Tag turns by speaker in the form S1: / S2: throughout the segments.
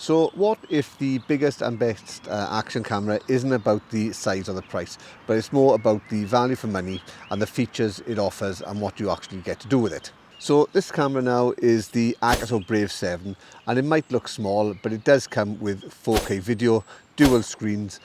S1: So what if the biggest and best action camera isn't about the size or the price, but it's more about the value for money and the features it offers and what you actually get to do with it? So this camera now is the Akaso Brave 7, and it might look small, but it does come with 4K video, dual screens,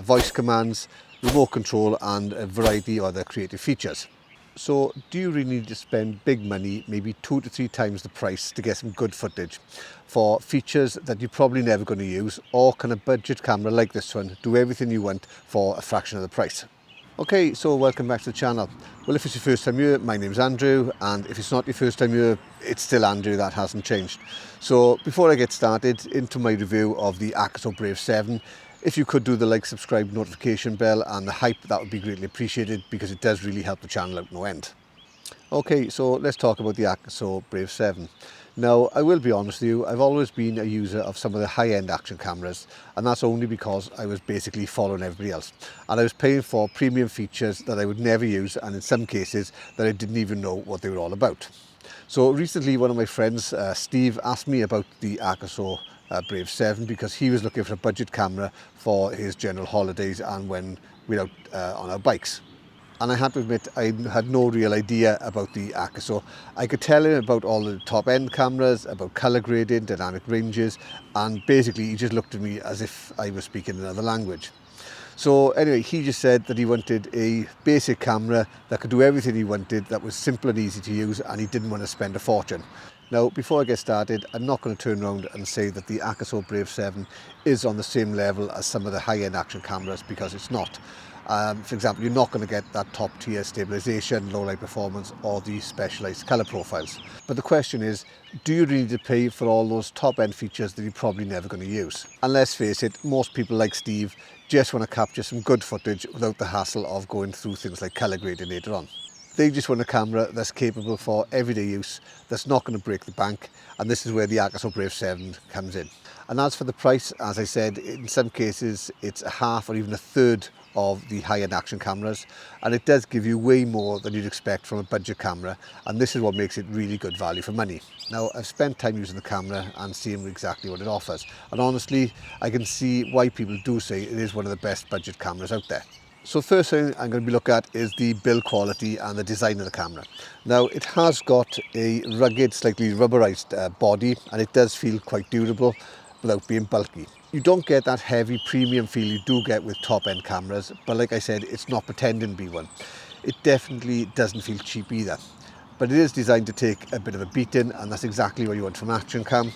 S1: voice commands, remote control and a variety of other creative features. So do you really need to spend big money, maybe 2 to 3 times the price, to get some good footage for features that you're probably never going to use, or can a budget camera like this one do everything you want for a fraction of the price? Okay, so welcome back to the channel. Well, if it's your first time here, my name's Andrew, and if it's not your first time here, it's still Andrew, that hasn't changed. So before I get started into my review of the Akaso Brave 7, if you could do the like, subscribe, notification bell and the hype, that would be greatly appreciated because it does really help the channel out no end. Okay, so let's talk about the Akaso Brave 7. Now, I will be honest with you, I've always been a user of some of the high-end action cameras, and that's only because I was basically following everybody else. And I was paying for premium features that I would never use, and in some cases that I didn't even know what they were all about. So recently, one of my friends, Steve, asked me about the Akaso Brave 7 because he was looking for a budget camera for his general holidays and when we're out on our bikes. And I had to admit, I had no real idea about the Akaso. I could tell him about all the top end cameras, about colour grading, dynamic ranges, and basically he just looked at me as if I was speaking another language. So anyway, he just said that he wanted a basic camera that could do everything he wanted, that was simple and easy to use, and he didn't want to spend a fortune. Now, before I get started, I'm not going to turn around and say that the Akaso Brave 7 is on the same level as some of the high-end action cameras, because it's not. For example, you're not going to get that top tier stabilisation, low light performance or the specialised colour profiles. But the question is, do you really need to pay for all those top end features that you're probably never going to use? And let's face it, most people like Steve just want to capture some good footage without the hassle of going through things like colour grading later on. They just want a camera that's capable for everyday use, that's not going to break the bank, and this is where the Akaso Brave 7 comes in. And as for the price, as I said, in some cases it's a half or even a third of the high-end action cameras, and it does give you way more than you'd expect from a budget camera, and this is what makes it really good value for money. Now, I've spent time using the camera and seeing exactly what it offers, and honestly I can see why people do say it is one of the best budget cameras out there. So first thing I'm going to be looking at is the build quality and the design of the camera. Now, it has got a rugged, slightly rubberized body, and it does feel quite durable without being bulky. You don't get that heavy premium feel you do get with top-end cameras, but like I said, it's not pretending to be one. It definitely doesn't feel cheap either. But it is designed to take a bit of a beating, and that's exactly what you want from an action cam.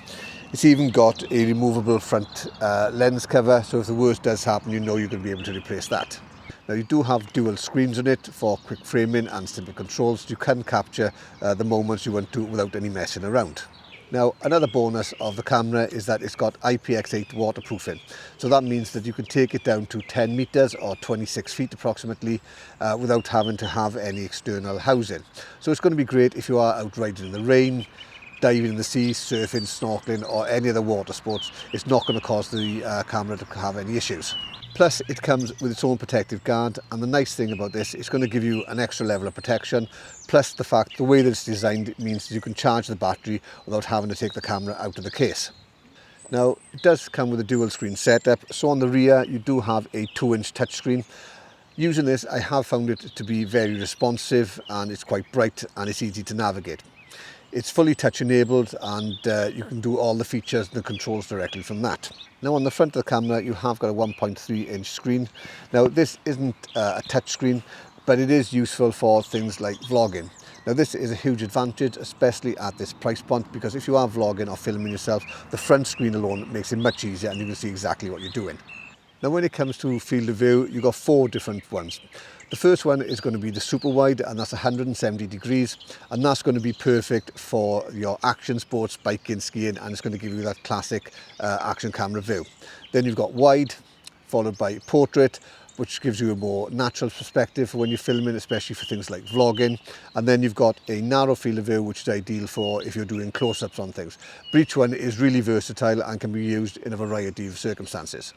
S1: It's even got a removable front lens cover, so if the worst does happen, you know you're going to be able to replace that. Now, you do have dual screens on it for quick framing and simple controls, so you can capture the moments you want to without any messing around. Now, another bonus of the camera is that it's got IPX8 waterproofing. So that means that you can take it down to 10 meters or 26 feet approximately without having to have any external housing. So it's going to be great if you are out riding in the rain, diving in the sea, surfing, snorkeling or any other water sports. It's not going to cause the camera to have any issues. Plus, it comes with its own protective guard, and the nice thing about this, it's going to give you an extra level of protection, plus the fact the way that it's designed means that you can charge the battery without having to take the camera out of the case. Now, it does come with a dual screen setup, so on the rear you do have a 2-inch touchscreen. Using this, I have found it to be very responsive, and it's quite bright and it's easy to navigate. It's fully touch enabled, and you can do all the features and the controls directly from that. Now, on the front of the camera you have got a 1.3-inch screen. Now, this isn't a touch screen, but it is useful for things like vlogging. Now, this is a huge advantage, especially at this price point, because if you are vlogging or filming yourself, the front screen alone makes it much easier and you can see exactly what you're doing. Now, when it comes to field of view, you've got 4 different ones. The first one is going to be the super wide, and that's 170 degrees, and that's going to be perfect for your action sports, biking, skiing, and it's going to give you that classic action camera view. Then you've got wide, followed by portrait, which gives you a more natural perspective for when you're filming, especially for things like vlogging. And then you've got a narrow field of view, which is ideal for if you're doing close-ups on things. But each one is really versatile and can be used in a variety of circumstances.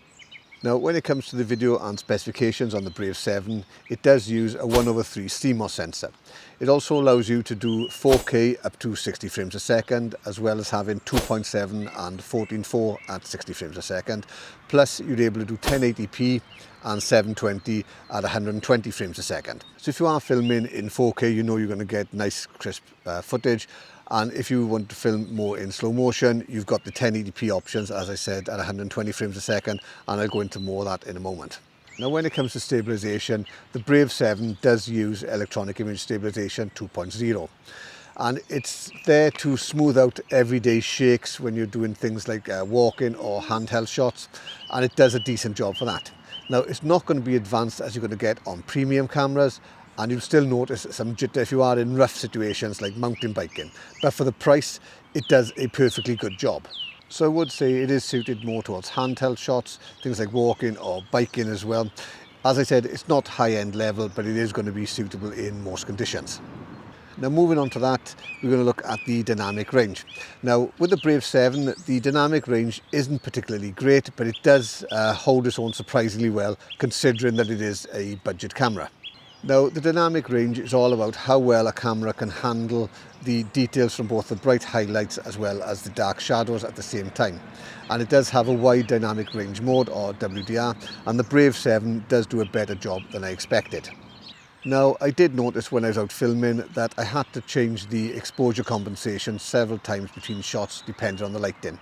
S1: Now, when it comes to the video and specifications on the Brave 7, it does use a 1/3 CMOS sensor. It also allows you to do 4K up to 60 frames a second, as well as having 2.7 and 14.4 at 60 frames a second. Plus, you're able to do 1080p and 720 at 120 frames a second. So if you are filming in 4K, you know you're going to get nice crisp footage. And if you want to film more in slow motion, you've got the 1080p options, as I said, at 120 frames a second, and I'll go into more of that in a moment. Now, when it comes to stabilisation, the Brave 7 does use electronic image stabilisation 2.0. And it's there to smooth out everyday shakes when you're doing things like walking or handheld shots, and it does a decent job for that. Now, it's not going to be advanced as you're going to get on premium cameras, and you'll still notice some jitter if you are in rough situations like mountain biking. But for the price, it does a perfectly good job. So I would say it is suited more towards handheld shots, things like walking or biking as well. As I said, it's not high-end level, but it is going to be suitable in most conditions. Now, moving on to that, we're going to look at the dynamic range. Now, with the Brave 7, the dynamic range isn't particularly great, but it does hold its own surprisingly well, considering that it is a budget camera. Now, the dynamic range is all about how well a camera can handle the details from both the bright highlights as well as the dark shadows at the same time. And it does have a wide dynamic range mode, or WDR, and the Brave 7 does do a better job than I expected. Now, I did notice when I was out filming that I had to change the exposure compensation several times between shots depending on the lighting.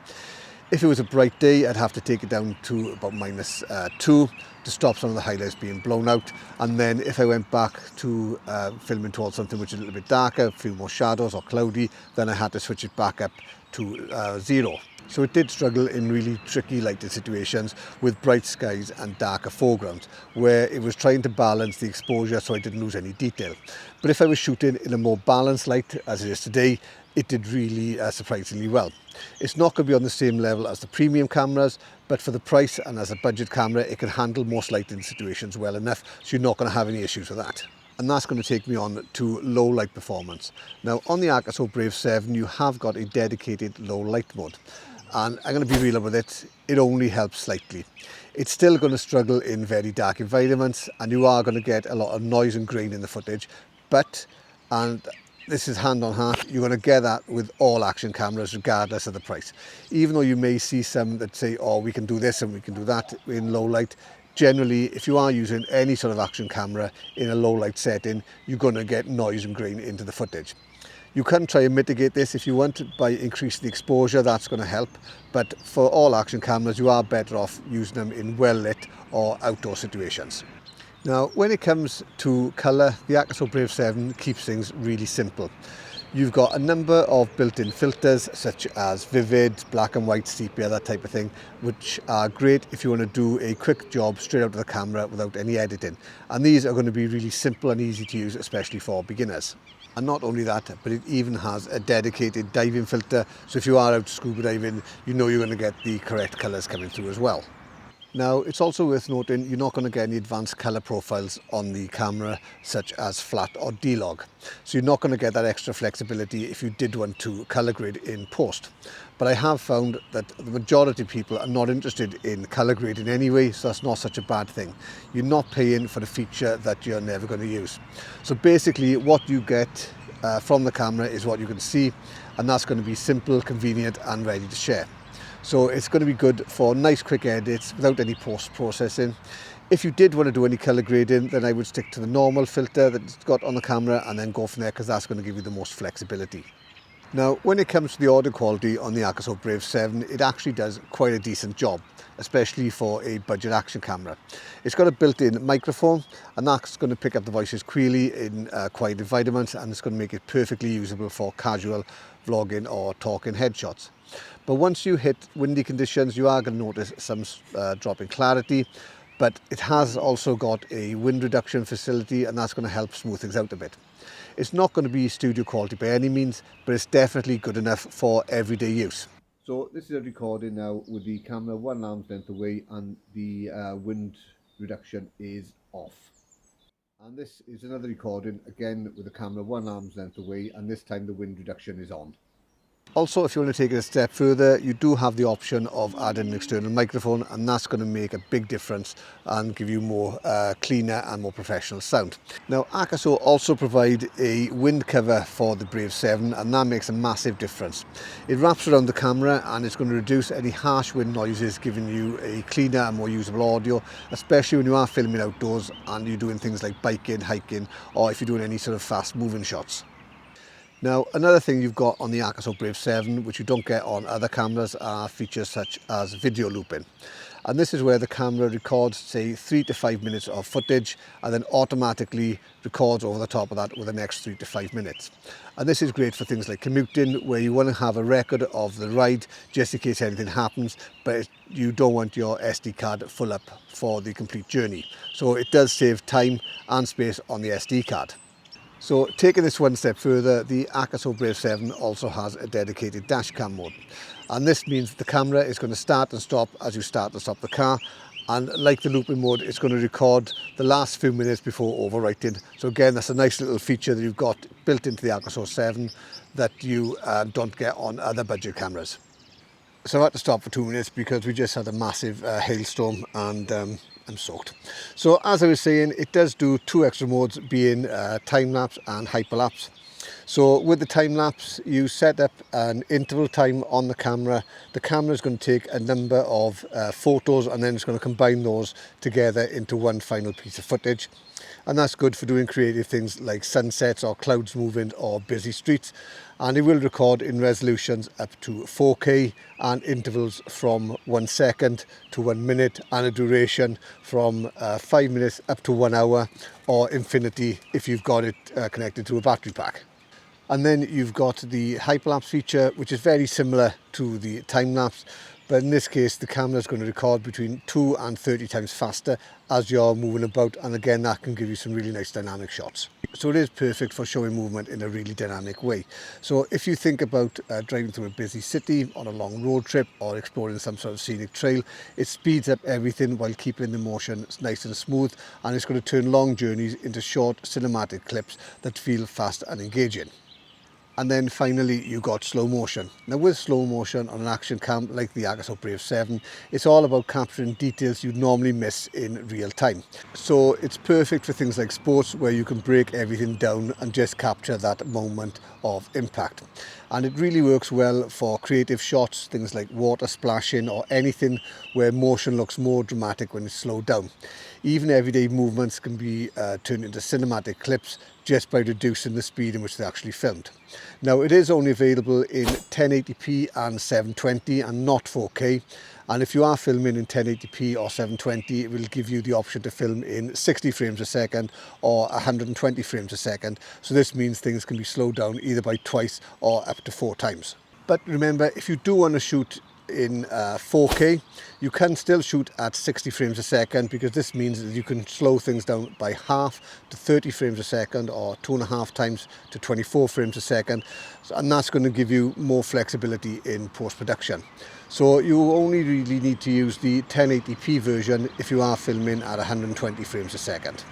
S1: If it was a bright day, I'd have to take it down to about -2 to stop some of the highlights being blown out. And then if I went back to filming towards something which is a little bit darker, a few more shadows or cloudy, then I had to switch it back up to 0. So it did struggle in really tricky lighting situations with bright skies and darker foregrounds, where it was trying to balance the exposure so I didn't lose any detail. But if I was shooting in a more balanced light, as it is today, it did really surprisingly well. It's not going to be on the same level as the premium cameras, but for the price and as a budget camera, it can handle most lighting situations well enough, so you're not going to have any issues with that. And that's going to take me on to low light performance. Now, on the Akaso Brave 7, you have got a dedicated low light mode. And I'm going to be real with it, it only helps slightly. It's still going to struggle in very dark environments, and you are going to get a lot of noise and grain in the footage, but, and this is hand on heart, you're going to get that with all action cameras regardless of the price. Even though you may see some that say, oh, we can do this and we can do that in low light, generally, if you are using any sort of action camera in a low light setting, you're going to get noise and grain into the footage. You can try and mitigate this if you want by increasing the exposure, that's going to help. But for all action cameras, you are better off using them in well lit or outdoor situations. Now, when it comes to colour, the Akaso Brave 7 keeps things really simple. You've got a number of built-in filters such as vivid, black and white, sepia, that type of thing, which are great if you want to do a quick job straight out of the camera without any editing. And these are going to be really simple and easy to use, especially for beginners. And not only that, but it even has a dedicated diving filter. So if you are out scuba diving, you know you're going to get the correct colours coming through as well. Now, it's also worth noting you're not going to get any advanced colour profiles on the camera, such as flat or D-log. So you're not going to get that extra flexibility if you did want to colour grade in post. But I have found that the majority of people are not interested in colour grading anyway, so that's not such a bad thing. You're not paying for a feature that you're never going to use. So basically what you get from the camera is what you can see, and that's going to be simple, convenient and ready to share. So it's going to be good for nice quick edits without any post-processing. If you did want to do any colour grading, then I would stick to the normal filter that it's got on the camera and then go from there, because that's going to give you the most flexibility. Now, when it comes to the audio quality on the Akaso Brave 7, it actually does quite a decent job, especially for a budget action camera. It's got a built-in microphone, and that's going to pick up the voices clearly in quiet environments, and it's going to make it perfectly usable for casual vlogging or talking headshots. But once you hit windy conditions, you are going to notice some drop in clarity, but it has also got a wind reduction facility, and that's going to help smooth things out a bit. It's not going to be studio quality by any means, but it's definitely good enough for everyday use. So this is a recording now with the camera one arm's length away and the wind reduction is off. And this is another recording, again with the camera one arm's length away, and this time the wind reduction is on. Also, if you want to take it a step further, you do have the option of adding an external microphone, and that's going to make a big difference and give you more cleaner and more professional sound. Now, Akaso also provide a wind cover for the Brave 7, and that makes a massive difference. It wraps around the camera and it's going to reduce any harsh wind noises, giving you a cleaner and more usable audio, especially when you are filming outdoors and you're doing things like biking, hiking, or if you're doing any sort of fast moving shots. Now, another thing you've got on the Akaso Brave 7, which you don't get on other cameras, are features such as video looping. And this is where the camera records, say, 3 to 5 minutes of footage and then automatically records over the top of that with the next 3 to 5 minutes. And this is great for things like commuting, where you want to have a record of the ride just in case anything happens, but you don't want your SD card full up for the complete journey. So it does save time and space on the SD card. So taking this one step further, the Akaso Brave 7 also has a dedicated dash cam mode. And this means the camera is going to start and stop as you start and stop the car. And like the looping mode, it's going to record the last few minutes before overwriting. So again, that's a nice little feature that you've got built into the Akaso 7 that you don't get on other budget cameras. So I had to stop for 2 minutes because we just had a massive hailstorm and I'm soaked. So as I was saying, it does do 2 extra modes, being time-lapse and hyperlapse. So with the time-lapse, you set up an interval time on the camera. The camera is going to take a number of photos and then it's going to combine those together into one final piece of footage. And that's good for doing creative things like sunsets or clouds moving or busy streets. And it will record in resolutions up to 4K and intervals from 1 second to 1 minute, and a duration from 5 minutes up to 1 hour, or infinity if you've got it connected to a battery pack. And then you've got the hyperlapse feature, which is very similar to the time-lapse, but in this case the camera is going to record between 2 and 30 times faster as you're moving about, and again that can give you some really nice dynamic shots. So it is perfect for showing movement in a really dynamic way. So if you think about driving through a busy city on a long road trip or exploring some sort of scenic trail, it speeds up everything while keeping the motion nice and smooth, and it's going to turn long journeys into short cinematic clips that feel fast and engaging. And then finally, you got slow motion. Now with slow motion on an action cam like the Akaso Brave 7, it's all about capturing details you'd normally miss in real time. So it's perfect for things like sports, where you can break everything down and just capture that moment of impact. And it really works well for creative shots, things like water splashing or anything where motion looks more dramatic when it's slowed down. Even everyday movements can be turned into cinematic clips just by reducing the speed in which they're actually filmed. Now it is only available in 1080p and 720 and not 4K. And if you are filming in 1080p or 720, it will give you the option to film in 60 frames a second or 120 frames a second. So this means things can be slowed down either by twice or up to 4 times. But remember, if you do want to shoot in 4K, you can still shoot at 60 frames a second, because this means that you can slow things down by half to 30 frames a second or 2.5 times to 24 frames a second, and that's going to give you more flexibility in post-production. So you only really need to use the 1080p version if you are filming at 120 frames a second.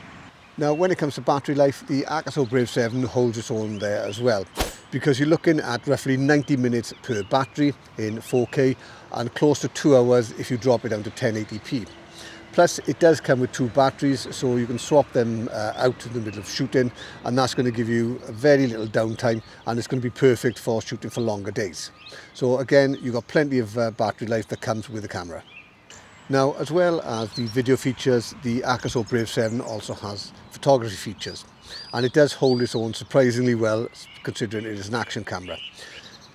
S1: Now when it comes to battery life, the Akaso Brave 7 holds its own there as well, because you're looking at roughly 90 minutes per battery in 4K and close to 2 hours if you drop it down to 1080p. Plus it does come with 2 batteries, so you can swap them out in the middle of shooting, and that's going to give you very little downtime, and it's going to be perfect for shooting for longer days. So again, you've got plenty of battery life that comes with the camera. Now, as well as the video features, the Akaso Brave 7 also has photography features, and it does hold its own surprisingly well considering it is an action camera.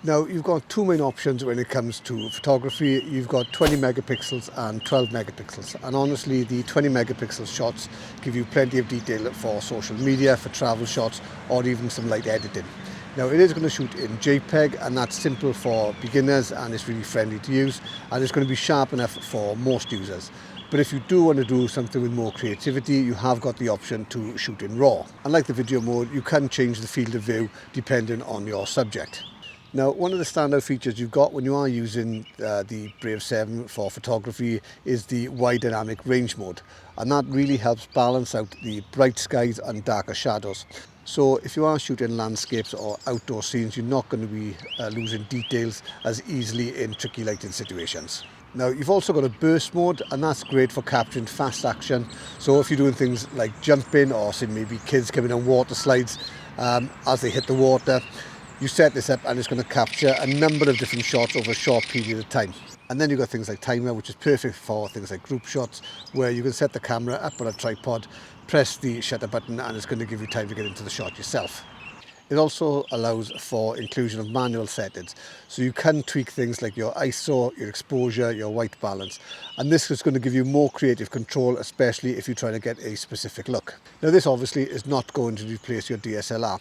S1: Now, you've got 2 main options when it comes to photography. You've got 20 megapixels and 12 megapixels, and honestly the 20 megapixel shots give you plenty of detail for social media, for travel shots, or even some light editing. Now it is going to shoot in JPEG, and that's simple for beginners and it's really friendly to use, and it's going to be sharp enough for most users. But if you do want to do something with more creativity, you have got the option to shoot in RAW. And like the video mode, you can change the field of view depending on your subject. Now, one of the standout features you've got when you are using the Brave 7 for photography is the wide dynamic range mode, and that really helps balance out the bright skies and darker shadows. So if you are shooting landscapes or outdoor scenes, you're not going to be losing details as easily in tricky lighting situations. Now you've also got a burst mode, and that's great for capturing fast action. So if you're doing things like jumping, or say maybe kids coming on water slides as they hit the water, you set this up and it's going to capture a number of different shots over a short period of time. And then you've got things like timer, which is perfect for things like group shots, where you can set the camera up on a tripod, press the shutter button, and it's going to give you time to get into the shot yourself. It also allows for inclusion of manual settings, so you can tweak things like your ISO, your exposure, your white balance, and this is going to give you more creative control, especially if you're trying to get a specific look. Now this obviously is not going to replace your DSLR,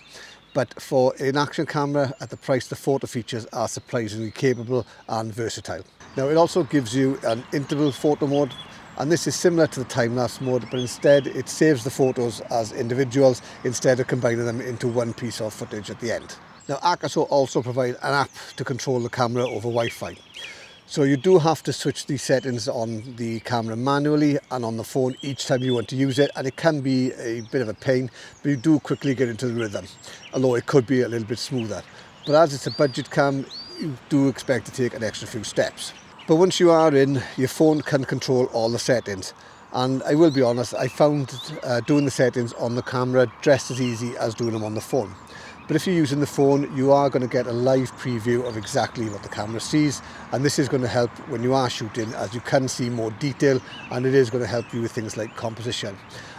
S1: but for an action camera at the price, the photo features are surprisingly capable and versatile. Now it also gives you an interval photo mode, and this is similar to the time-lapse mode, but instead it saves the photos as individuals instead of combining them into one piece of footage at the end. Now Akaso also provide an app to control the camera over Wi-Fi. So you do have to switch the settings on the camera manually and on the phone each time you want to use it, and it can be a bit of a pain, but you do quickly get into the rhythm, although it could be a little bit smoother. But as it's a budget cam, you do expect to take an extra few steps. But once you are in, your phone can control all the settings. And I will be honest, I found doing the settings on the camera just as easy as doing them on the phone. But if you're using the phone, you are going to get a live preview of exactly what the camera sees. And this is going to help when you are shooting, as you can see more detail, and it is going to help you with things like composition.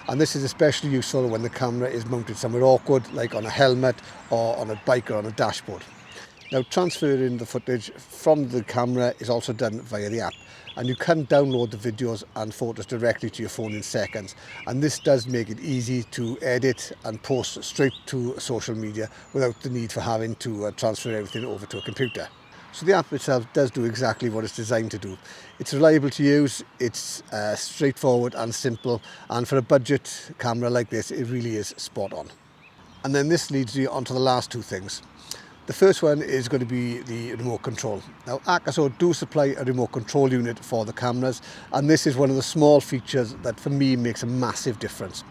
S1: And this is especially useful when the camera is mounted somewhere awkward, like on a helmet or on a bike or on a dashboard. Now transferring the footage from the camera is also done via the app, and you can download the videos and photos directly to your phone in seconds, and this does make it easy to edit and post straight to social media without the need for having to transfer everything over to a computer. So the app itself does do exactly what it's designed to do. It's reliable to use, it's straightforward and simple, and for a budget camera like this, it really is spot on. And then this leads you onto the last two things. The first one is going to be the remote control. Now Akaso do supply a remote control unit for the cameras, and this is one of the small features that for me makes a massive difference,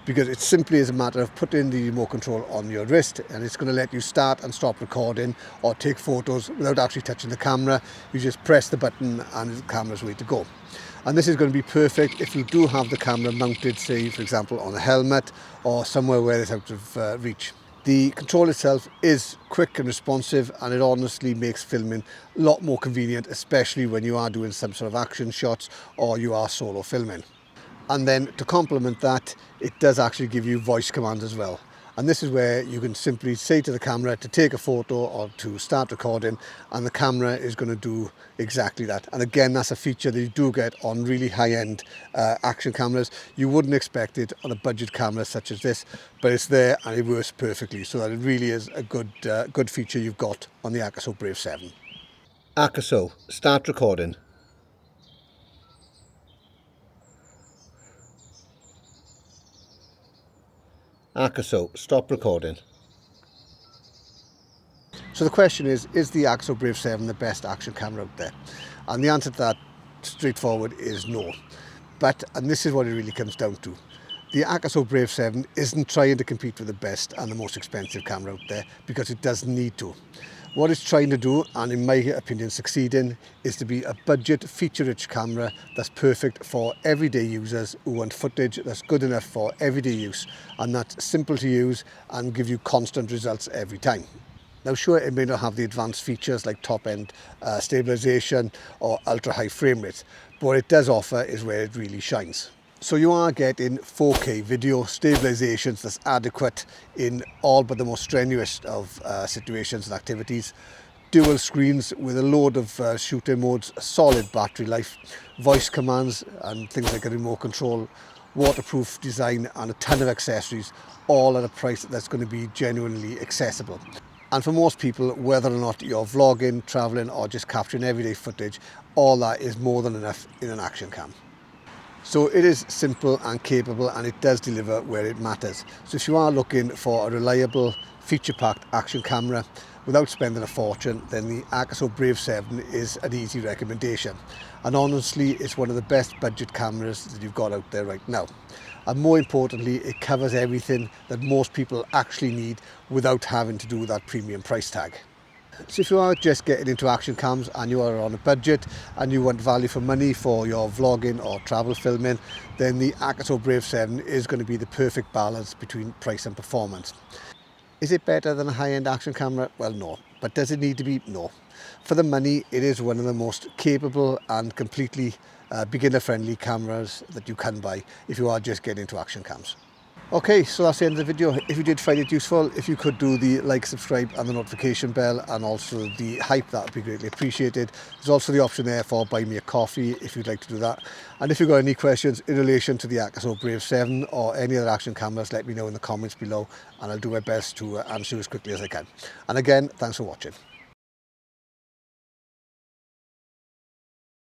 S1: because it simply is a matter of putting the remote control on your wrist, and it's going to let you start and stop recording or take photos without actually touching the camera. You just press the button and the camera's ready to go. And this is going to be perfect if you do have the camera mounted, say for example on a helmet or somewhere where it's out of reach. The control itself is quick and responsive, and it honestly makes filming a lot more convenient, especially when you are doing some sort of action shots or you are solo filming. And then to complement that, it does actually give you voice commands as well. And this is where you can simply say to the camera to take a photo or to start recording, and the camera is going to do exactly that. And again, that's a feature that you do get on really high-end action cameras. You wouldn't expect it on a budget camera such as this, but it's there and it works perfectly. So that it really is a good feature you've got on the Akaso Brave 7. Akaso, start recording. Akaso, stop recording. So the question is the Akaso Brave 7 the best action camera out there? And the answer to that, straightforward, is no. But, and this is what it really comes down to, the Akaso Brave 7 isn't trying to compete with the best and the most expensive camera out there, because it doesn't need to. What it's trying to do, and in my opinion succeeding, is to be a budget feature-rich camera that's perfect for everyday users who want footage that's good enough for everyday use, and that's simple to use and give you constant results every time. Now sure, it may not have the advanced features like top-end stabilisation or ultra-high frame rates, but what it does offer is where it really shines. So you are getting 4K video stabilisations that's adequate in all but the most strenuous of situations and activities, dual screens with a load of shooting modes, solid battery life, voice commands and things like a remote control, waterproof design and a ton of accessories, all at a price that's going to be genuinely accessible. And for most people, whether or not you're vlogging, travelling or just capturing everyday footage, all that is more than enough in an action cam. So it is simple and capable, and it does deliver where it matters. So if you are looking for a reliable, feature-packed action camera without spending a fortune, then the Akaso Brave 7 is an easy recommendation. And honestly, it's one of the best budget cameras that you've got out there right now. And more importantly, it covers everything that most people actually need without having to do that premium price tag. So if you are just getting into action cams and you are on a budget and you want value for money for your vlogging or travel filming, then the Akaso Brave 7 is going to be the perfect balance between price and performance. Is it better than a high-end action camera? Well, no. But does it need to be? No. For the money, it is one of the most capable and completely beginner-friendly cameras that you can buy if you are just getting into action cams. Okay, so that's the end of the video. If you did find it useful, if you could do the like, subscribe and the notification bell, and also the hype, that would be greatly appreciated. There's also the option there for buy me a coffee if you'd like to do that. And if you've got any questions in relation to the Akaso Brave 7 or any other action cameras, let me know in the comments below and I'll do my best to answer as quickly as I can. And again, thanks for watching.